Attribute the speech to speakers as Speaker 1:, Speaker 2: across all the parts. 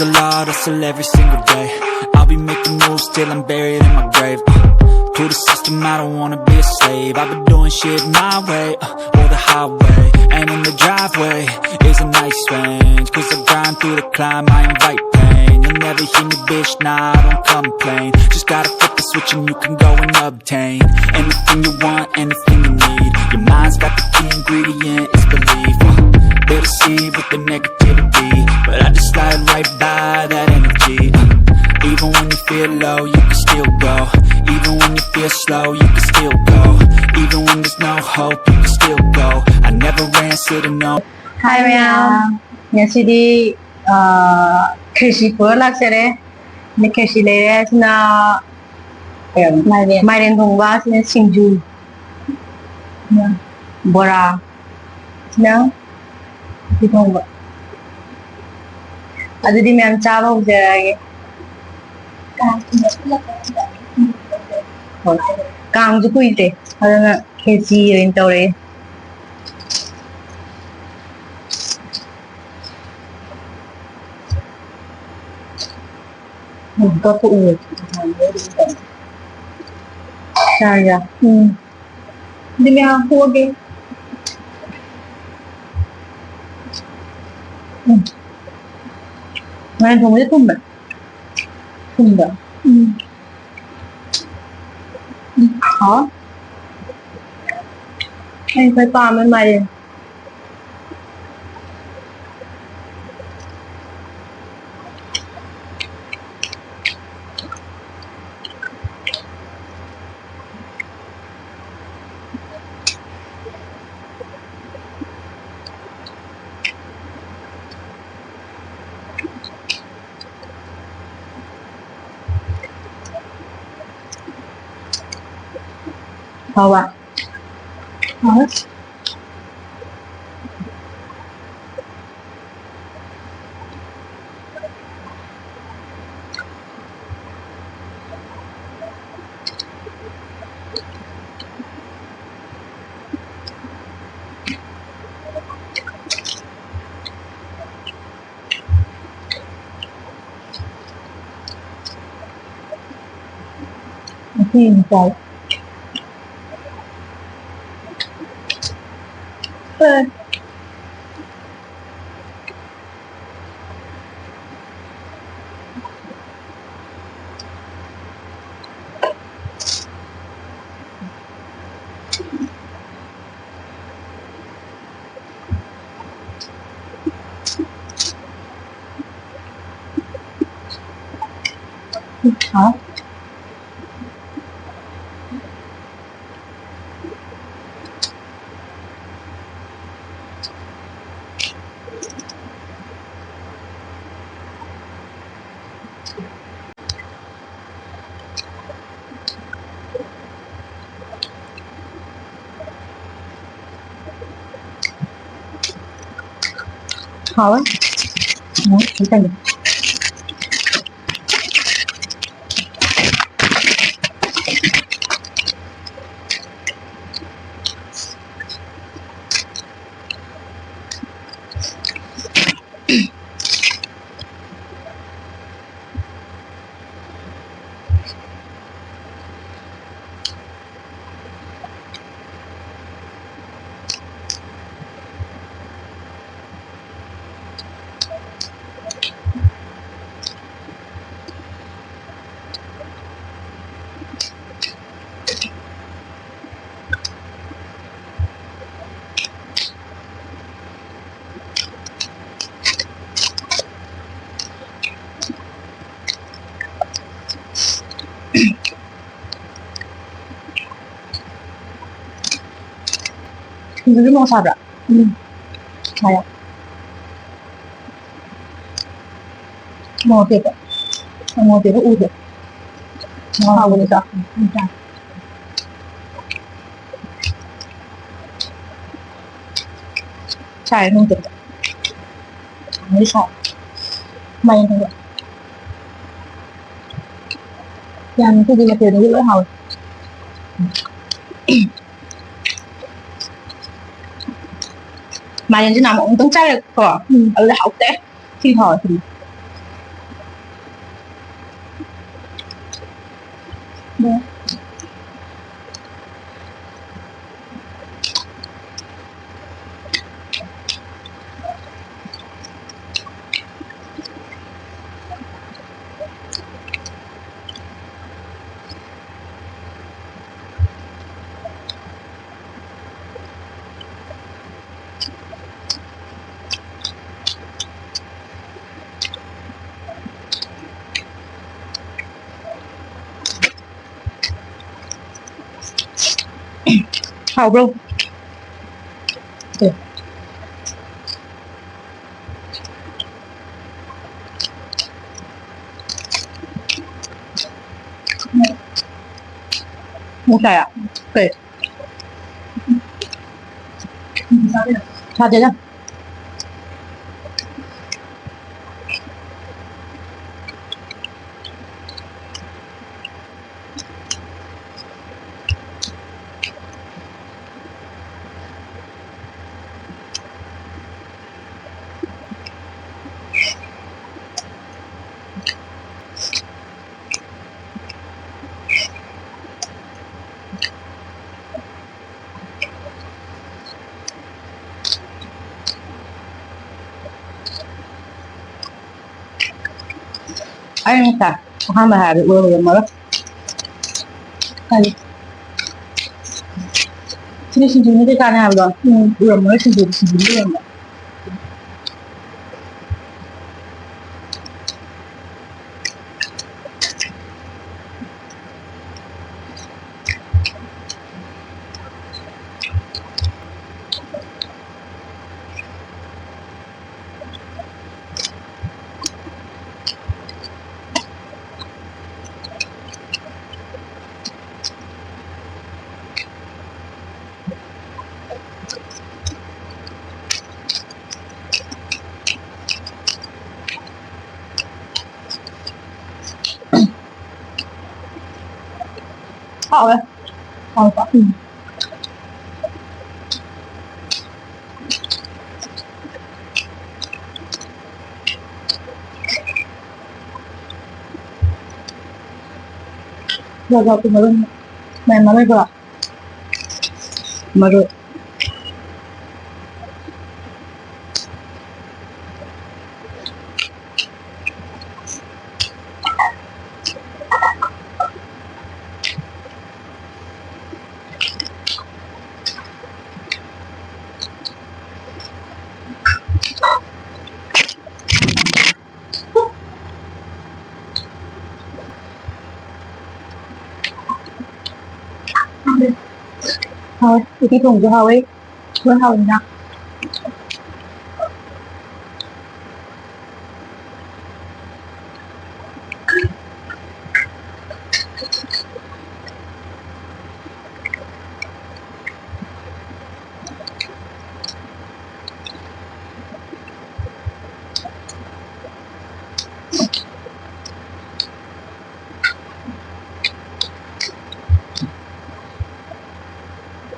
Speaker 1: hustle hard, hustle every single day. I'll be making moves till I'm buried in my grave. To the system, I don't wanna be a slave. I've been doing shit my way, or the highway. And in the driveway is a nice range. Cause I grind through the climb, I invite pain. You'll never hear me, bitch, nah, I don't complain. Just gotta flip the switch and you can go and obtain anything you want, anything you need. Your mind's got the key ingredient, it's belief. They deceive with the negativity, but I just slide right by that energy. Even when you feel low, you can still go. Even when you feel slow, you can still go. Even when there's no hope, you can still go. I never answer to no.
Speaker 2: Hi ma'am. Yesterday, Kashi Purlak said, Nikashi later na my rentong was in Singju. Bora. No? You don't know. I didn't mean to have there. Càng chứ quy tế là cái gì đến đâu đấy mình có phụ người sao vậy đi mẹ mua cái này không biết không được khó anh phải qua bên mày khó ạ khó trời hả khó ấy đó chúng ta được 이게 뭐 사라 자야 뭐 되게 우대 뭐 보니까 진짜 잘弄되다ไม่ใช่ไม่ได้ยังที่ดีมาเตือนนี้แล้วเหรอmà nhìn thế nào mà cũng tốn trái được rồi là học tế khi hồi thì Được. Hào luôn. Được. Mua xài ạ. Kệ. Sao vậy đó? Ayun ka. Baka mahari. Ulo mo lang. Ay. Sinisinsin mo ka na ba? Ulo mo lang. Sinsin mo lang. Hào đấy. Hào quá. Rồi tụi mình mày mà mới vừa mà rồi thôi thì cái thùng cho Hầu ấy với Hầu nè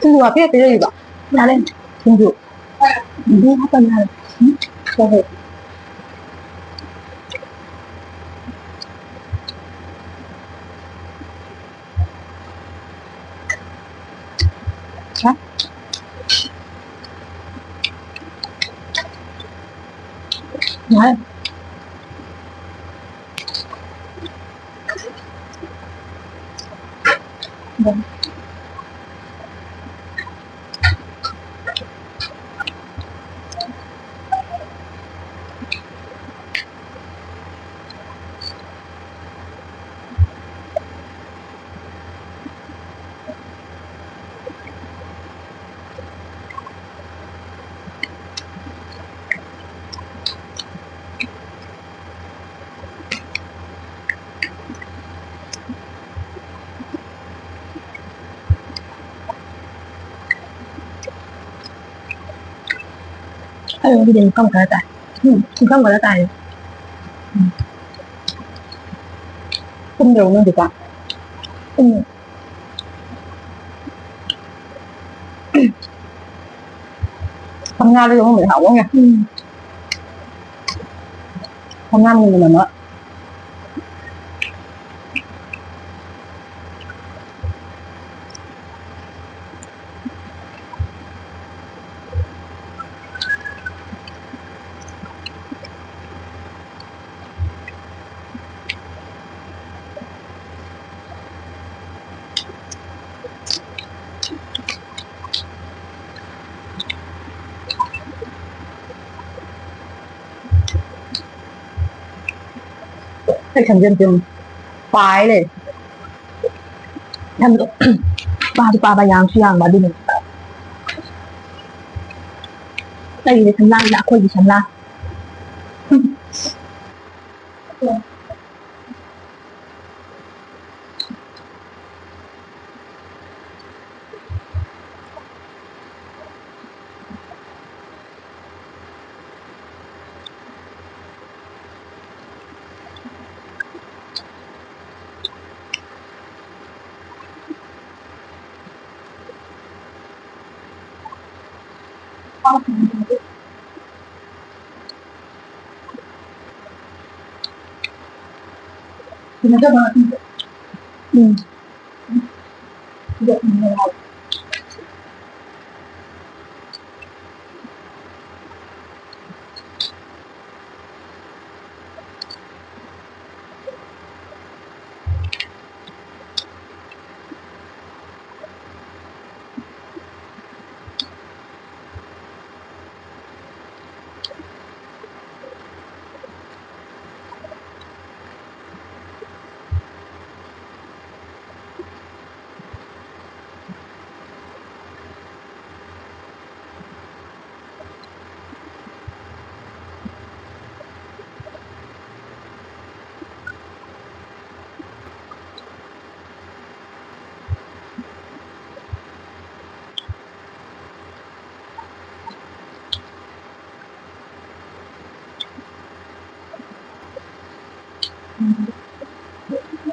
Speaker 2: tunggu apa ya tidak juga nyalain tunggu ini apa nyalain coba hah nyalain Vâng. Ayo, jadi kamu kata, kamu kata tadi, không nhiều nữa được ạ, không nhiều, không nga đi không bị hỏng nha, không nga mình nữa, ให้ฉันเต็มๆปลายเลยทำปลาปลาบายางชื่อย่างมาดิหนึ่งได้อยู่ในชั้นล่างนะคนอยู่ชั้นล่างมันจะมาเด็กมันเรา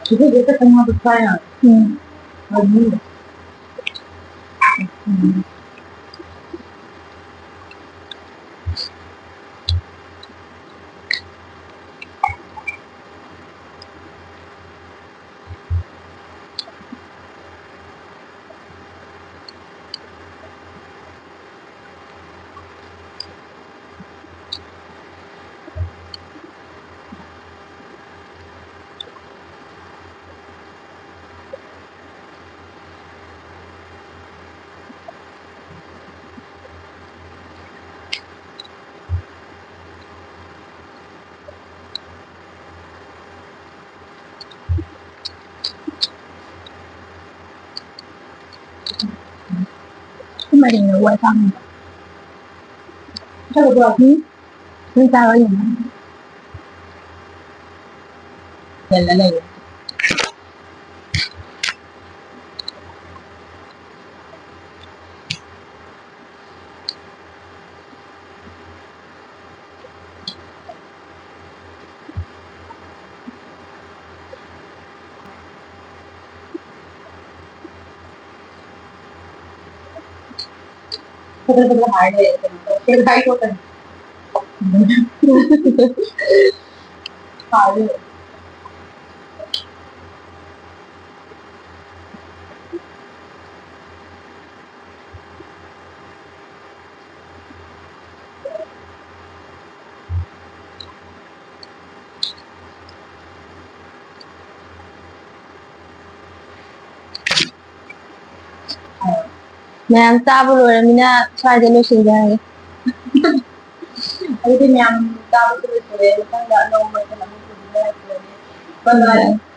Speaker 2: คิดว่าจะทำงานเป็นใครอ่ะอันนี้ทำไมถึงรู้ไว้ฟังถ้าบอกนี่ไม่ทราบว่าอย่างนั้นเห็นแล้วเลยเขาเป็นคนหายเลยเป็นใครก็เป็นหายเลยแม่ทราบเลยมิน่าใช่จะรู้สึกยังไงไอ้ที่แม่ทราบรู้สึกเลยตั้งแต่น้องมันจะมาพูดได้เลยเป็นอะไร